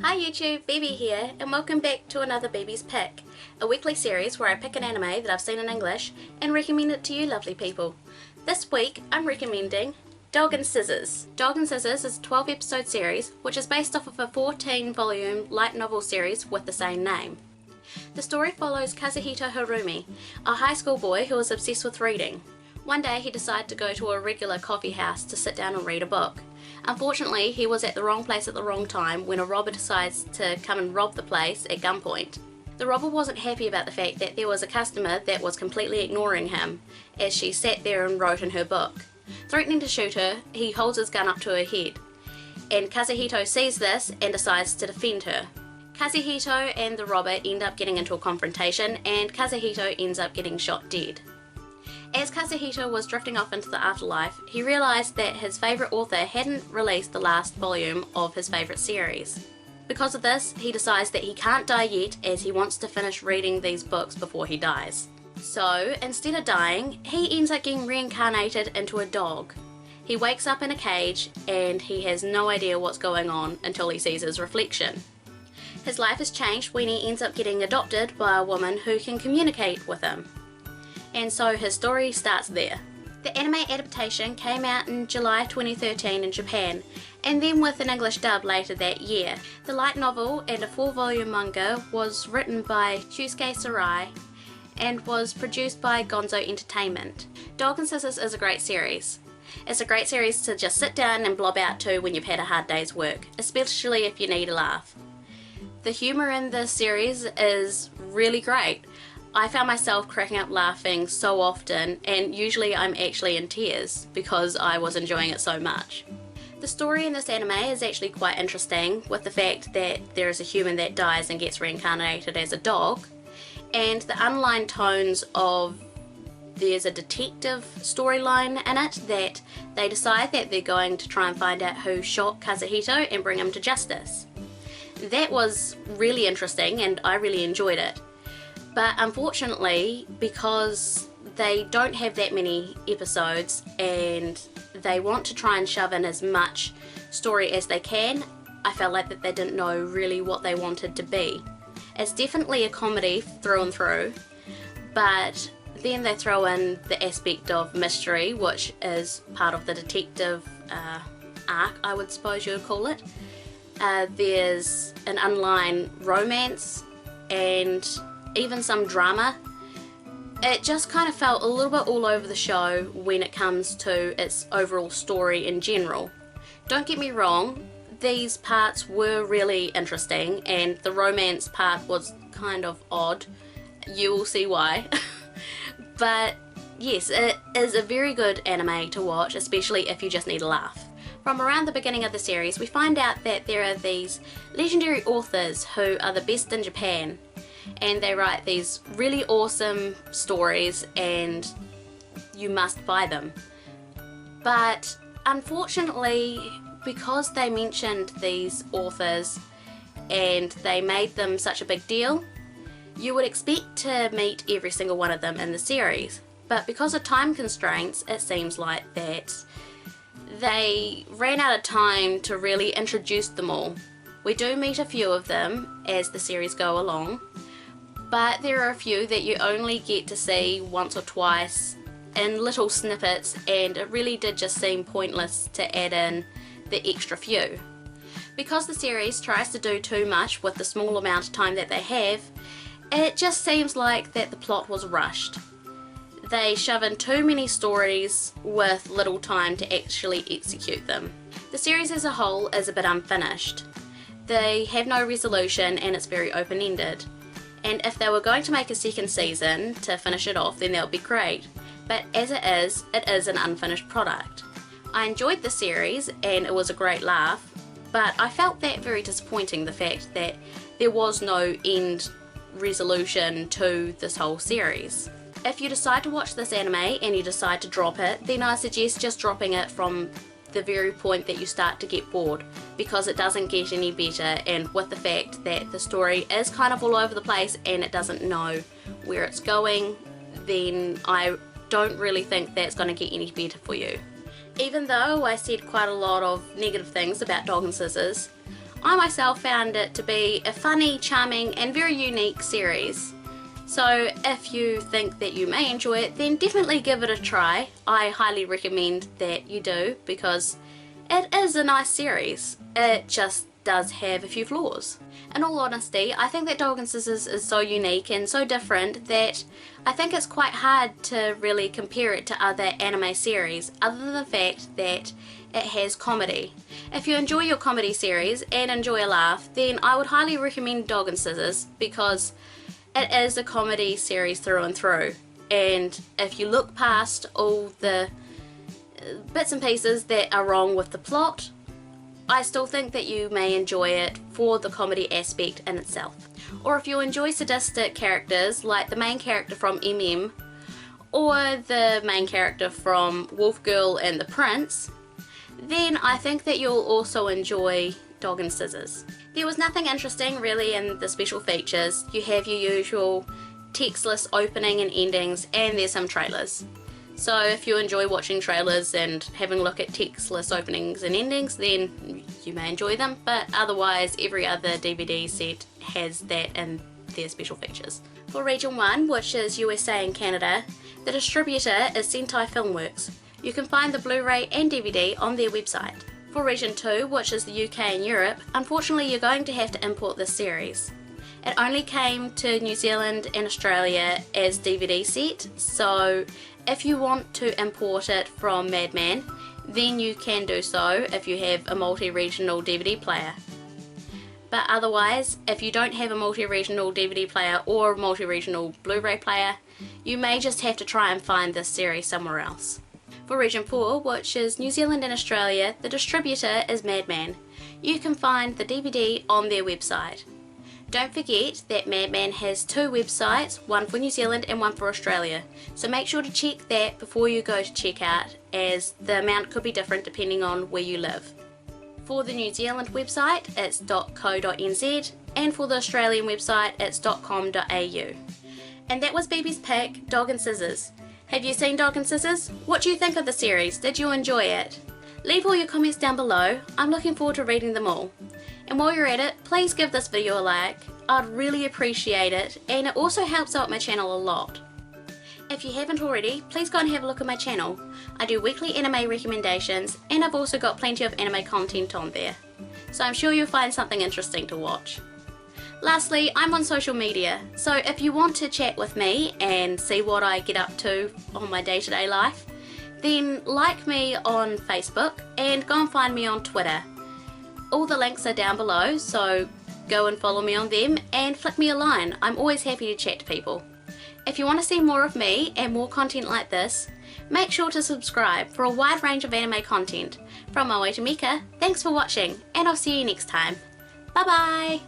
Hi YouTube, Bibi here, and welcome back to another Bibi's Pick, a weekly series where I pick an anime that I've seen in English and recommend it to you lovely people. This week I'm recommending Dog and Scissors. Dog and Scissors is a 12 episode series which is based off of a 14 volume light novel series with the same name. The story follows Kazuhito Harumi, a high school boy who is obsessed with reading. One day he decided to go to a regular coffee house to sit down and read a book. Unfortunately, he was at the wrong place at the wrong time when a robber decides to come and rob the place at gunpoint. The robber wasn't happy about the fact that there was a customer that was completely ignoring him as she sat there and wrote in her book. Threatening to shoot her, he holds his gun up to her head, and Kazuhito sees this and decides to defend her. Kazuhito and the robber end up getting into a confrontation, and Kazuhito ends up getting shot dead. As Kazuhito was drifting off into the afterlife, he realised that his favourite author hadn't released the last volume of his favourite series. Because of this, he decides that he can't die yet as he wants to finish reading these books before he dies. So, instead of dying, he ends up getting reincarnated into a dog. He wakes up in a cage and he has no idea what's going on until he sees his reflection. His life is changed when he ends up getting adopted by a woman who can communicate with him. And so his story starts there. The anime adaptation came out in July 2013 in Japan, and then with an English dub later that year. The light novel and a 4-volume manga was written by Shusuke Sarai and was produced by Gonzo Entertainment. Dog and Scissors is a great series. It's a great series to just sit down and blob out to when you've had a hard day's work, especially if you need a laugh. The humour in this series is really great. I found myself cracking up laughing so often, and usually I'm actually in tears because I was enjoying it so much. The story in this anime is actually quite interesting, with the fact that there is a human that dies and gets reincarnated as a dog, and the underlying tones of there's a detective storyline in it that they decide that they're going to try and find out who shot Kazuhito and bring him to justice. That was really interesting and I really enjoyed it. But unfortunately, because they don't have that many episodes and they want to try and shove in as much story as they can, I felt like that they didn't know really what they wanted to be. It's definitely a comedy through and through, but then they throw in the aspect of mystery, which is part of the detective arc, I would suppose you would call it. There's an underlying romance and even some drama. It just kind of felt a little bit all over the show when it comes to its overall story in general. Don't get me wrong, these parts were really interesting and the romance part was kind of odd. You will see why. But yes, it is a very good anime to watch, especially if you just need a laugh. From around the beginning of the series, we find out that there are these legendary authors who are the best in Japan, and they write these really awesome stories and you must buy them. But unfortunately, because they mentioned these authors and they made them such a big deal, you would expect to meet every single one of them in the series. But because of time constraints, it seems like that they ran out of time to really introduce them all. We do meet a few of them as the series go along, but there are a few that you only get to see once or twice in little snippets, and it really did just seem pointless to add in the extra few. Because the series tries to do too much with the small amount of time that they have, it just seems like that the plot was rushed. They shove in too many stories with little time to actually execute them. The series as a whole is a bit unfinished. They have no resolution and it's very open-ended. And if they were going to make a second season to finish it off, then that would be great. But as it is an unfinished product. I enjoyed the series and it was a great laugh, but I felt that very disappointing, the fact that there was no end resolution to this whole series. If you decide to watch this anime and you decide to drop it, then I suggest just dropping it from the very point that you start to get bored, because it doesn't get any better, and with the fact that the story is kind of all over the place and it doesn't know where it's going, then I don't really think that's going to get any better for you. Even though I said quite a lot of negative things about Dog and Scissors, I myself found it to be a funny, charming and very unique series. So if you think that you may enjoy it, then definitely give it a try. I highly recommend that you do because it is a nice series. It just does have a few flaws. In all honesty, I think that Dog and Scissors is so unique and so different that I think it's quite hard to really compare it to other anime series other than the fact that it has comedy. If you enjoy your comedy series and enjoy a laugh, then I would highly recommend Dog and Scissors because it is a comedy series through and through. And if you look past all the bits and pieces that are wrong with the plot, I still think that you may enjoy it for the comedy aspect in itself. Or if you enjoy sadistic characters like the main character from MM or the main character from Wolf Girl and the Prince, then I think that you'll also enjoy Dog and Scissors. There was nothing interesting really in the special features. You have your usual textless opening and endings, and there's some trailers. So if you enjoy watching trailers and having a look at textless openings and endings, then you may enjoy them, but otherwise every other DVD set has that in their special features. For Region 1, which is USA and Canada, the distributor is Sentai Filmworks. You can find the Blu-ray and DVD on their website. For Region 2, which is the UK and Europe, unfortunately you're going to have to import this series. It only came to New Zealand and Australia as DVD set, so if you want to import it from Madman, then you can do so if you have a multi-regional DVD player. But otherwise, if you don't have a multi-regional DVD player or a multi-regional Blu-ray player, you may just have to try and find this series somewhere else. For Region 4, which is New Zealand and Australia, the distributor is Madman. You can find the DVD on their website. Don't forget that Madman has two websites, one for New Zealand and one for Australia, so make sure to check that before you go to check out, as the amount could be different depending on where you live. For the New Zealand website it's .co.nz, and for the Australian website it's .com.au. And that was Bibi's pick, Dog and Scissors. Have you seen Dog and Scissors? What do you think of the series? Did you enjoy it? Leave all your comments down below. I'm looking forward to reading them all. And while you're at it, please give this video a like. I'd really appreciate it, and it also helps out my channel a lot. If you haven't already, please go and have a look at my channel. I do weekly anime recommendations, and I've also got plenty of anime content on there. So I'm sure you'll find something interesting to watch. Lastly, I'm on social media, so if you want to chat with me and see what I get up to on my day-to-day life, then like me on Facebook and go and find me on Twitter. All the links are down below, so go and follow me on them and flick me a line. I'm always happy to chat to people. If you want to see more of me and more content like this, make sure to subscribe for a wide range of anime content. From Maui to Mika, thanks for watching, and I'll see you next time. Bye bye!